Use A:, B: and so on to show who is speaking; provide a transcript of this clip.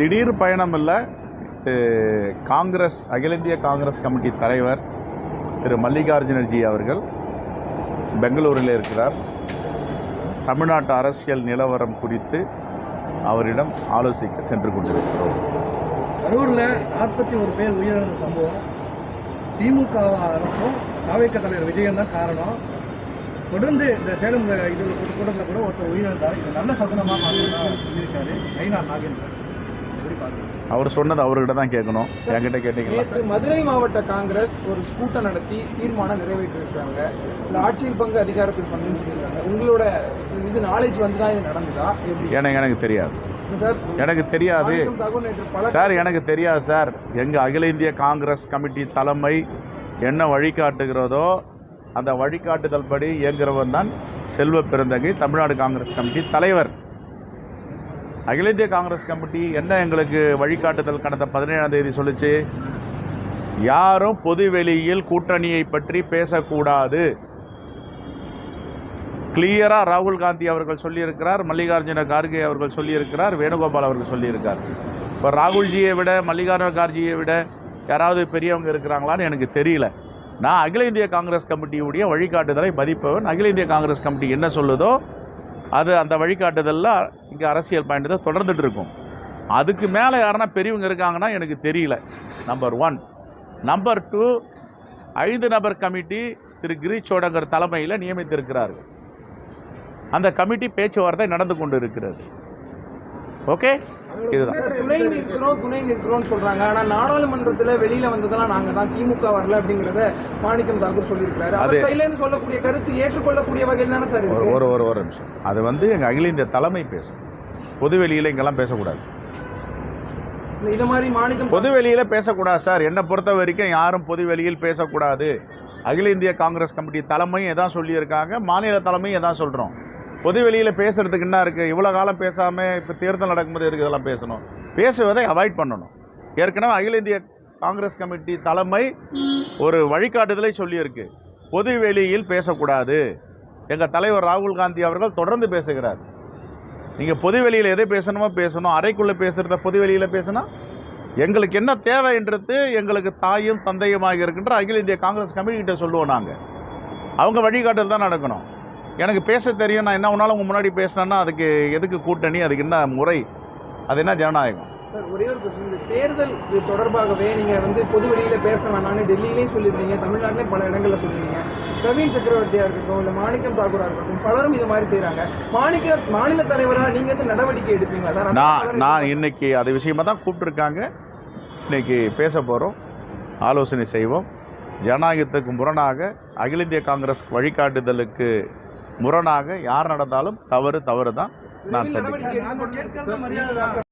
A: திடீர் பயணம் இல்லை. காங்கிரஸ் அகில இந்திய காங்கிரஸ் கமிட்டி தலைவர் திரு மல்லிகார்ஜுனர்ஜி அவர்கள் பெங்களூரில் இருக்கிறார். தமிழ்நாட்டு அரசியல் நிலவரம் குறித்து அவரிடம் ஆலோசிக்க சென்று கொண்டிருக்கிறோம்.
B: கரூரில் 41 பேர் உயிரிழந்த சம்பவம் திமுக அரசும் தாவேக தலைவர் விஜயன் தான் காரணம். தொடர்ந்து இந்த சேலம் கூட்டத்தில் கூட ஒருத்தர் உயிரிழந்தார். இது நல்ல சகுனமாக சொல்லியிருக்காரு நயினார் நாகேந்திரன்.
A: அவர் சொன்னது அவர்கிட்ட தான் கேட்கணும், என்கிட்ட கேட்டீங்களா?
C: மதுரை மாவட்ட காங்கிரஸ் ஒரு கூட்டம் நடத்தி தீர்மானம் நிறைவேற்றிருக்காங்க. இந்த ஆட்சியில் பங்கு அதிகாரத்தில் பங்குன்னு சொல்லியிருக்காங்க. உங்களோட இது நாலேஜ் வந்து தான் இது நடந்ததா?
A: எனக்கு தெரியாது சார், எனக்கு தெரியாது சார், எனக்கு தெரியாது சார். எங்கள் அகில இந்திய காங்கிரஸ் கமிட்டி தலைமை என்ன வழிகாட்டுகிறதோ அந்த வழிகாட்டுதல் படி இயங்குகிறவன் தான் செல்வ பெருந்தகை, தமிழ்நாடு காங்கிரஸ் கமிட்டி தலைவர். அகில இந்திய காங்கிரஸ் கமிட்டி என்ன எங்களுக்கு வழிகாட்டுதல் கடந்த 17ஆம் தேதி சொல்லிச்சு? யாரும் பொது வெளியில் கூட்டணியை பற்றி பேசக்கூடாது. கிளியராக ராகுல் காந்தி அவர்கள் சொல்லியிருக்கிறார், மல்லிகார்ஜுன கார்கே அவர்கள் சொல்லியிருக்கிறார், வேணுகோபால் அவர்கள் சொல்லியிருக்கார். இப்போ ராகுல்ஜியை விட மல்லிகார்ஜுன கார்கேயை விட யாராவது பெரியவங்க இருக்கிறாங்களான்னு எனக்கு தெரியல. நான் அகில இந்திய காங்கிரஸ் கமிட்டியுடைய வழிகாட்டுதலை மதிப்பவன். அகில இந்திய காங்கிரஸ் கமிட்டி என்ன சொல்லுதோ அது அந்த வழிகாட்டுதலில் இங்கே அரசியல் பயணத்தை தொடர்ந்துட்டு இருக்கும். அதுக்கு மேலே யாருன்னா பெரியவங்க இருக்காங்கன்னா எனக்கு தெரியல. நம்பர் 1. நம்பர் 2, 5 நபர் கமிட்டி திரு கிரீஷ் சோடங்கர் தலைமையில் நியமித்திருக்கிறார்கள். அந்த கமிட்டி பேச்சுவார்த்தை நடந்து கொண்டு இருக்கிறது. ஓகே, இதுதான்.
C: துணை நிற்கிறோம் சொல்றாங்க. ஆனால் நாடாளுமன்றத்தில் வெளியில வந்ததெல்லாம் நாங்கள் தான், திமுக வரல அப்படிங்கிறத மாணிக்கம் தாக்கூர் சொல்லியிருக்காரு. அது சைலேருந்து சொல்லக்கூடிய கருத்து ஏற்றுக்கொள்ளக்கூடிய வகையில் தானே சார்?
A: ஒரு நிமிஷம். அது எங்கள் அகில இந்திய தலைமை பேசும். பொதுவெளியில் இங்கெல்லாம் பேசக்கூடாது.
C: இது மாதிரி மாணிக்கம்
A: பொதுவெளியில் பேசக்கூடாது சார். என்னை பொறுத்த வரைக்கும் யாரும் பொதுவெளியில் பேசக்கூடாது. அகில இந்திய காங்கிரஸ் கமிட்டி தலைமையும் எதான் சொல்லியிருக்காங்க, மாநில தலைமையும் எதான் சொல்கிறோம். பொது வெளியில் பேசுகிறதுக்கு என்ன இருக்குது? இவ்வளோ காலம் பேசாமல் இப்போ தேர்தல் நடக்கும்போது எதுக்கு இதெல்லாம் பேசணும்? பேசுவதை அவாய்ட் பண்ணணும். ஏற்கனவே அகில இந்திய காங்கிரஸ் கமிட்டி தலைமை ஒரு வழிகாட்டுதலை சொல்லியிருக்கு, பொது வெளியில் பேசக்கூடாது. எங்கள் தலைவர் ராகுல் காந்தி அவர்கள் தொடர்ந்து பேசுகிறார். நீங்கள் பொது வெளியில் எதை பேசணுமோ பேசணும், அறைக்குள்ளே பேசுகிறத பொது வெளியில் பேசினா எங்களுக்கு என்ன தேவைன்றது எங்களுக்கு தாயும் தந்தையுமாக இருக்கின்ற அகில இந்திய காங்கிரஸ் கமிட்டிகிட்ட சொல்லுவோம். நாங்கள் அவங்க வழிகாட்டுதல் தான் நடக்கணும். எனக்கு பேச தெரியும், நான் என்ன ஒன்றாலும் உங்கள் முன்னாடி பேசினேன்னா அதுக்கு எதுக்கு கூட்டணி, அதுக்கு என்ன முறை, அது என்ன ஜனநாயகம்?
C: சார், ஒரே ஒரு பிரச்சனை. இந்த தேர்தல் தொடர்பாகவே நீங்கள் பொது வெளியில் பேச வேணாம்னு டெல்லியிலேயும் சொல்லியிருந்தீங்க, தமிழ்நாட்டிலே பல இடங்களில் சொல்லியிருந்தீங்க. பிரவீன் சக்கரவர்த்தியாக இருக்கட்டும், இல்லை மாணிக்கம் தாக்கூராக இருக்கட்டும், பலரும் இது மாதிரி செய்கிறாங்க. மாநில தலைவராக நீங்கள் நடவடிக்கை எடுப்பீங்களா சார்?
A: நான் இன்னைக்கு அது விஷயமா தான் கூப்பிட்டுருக்காங்க. இன்னைக்கு பேச போகிறோம், ஆலோசனை செய்வோம். ஜனநாயகத்துக்கு முரணாக, அகில இந்திய காங்கிரஸ் வழிகாட்டுதலுக்கு முரணாக யார் நடந்தாலும் தவறு தான் நான் சந்திக்கிறேன்.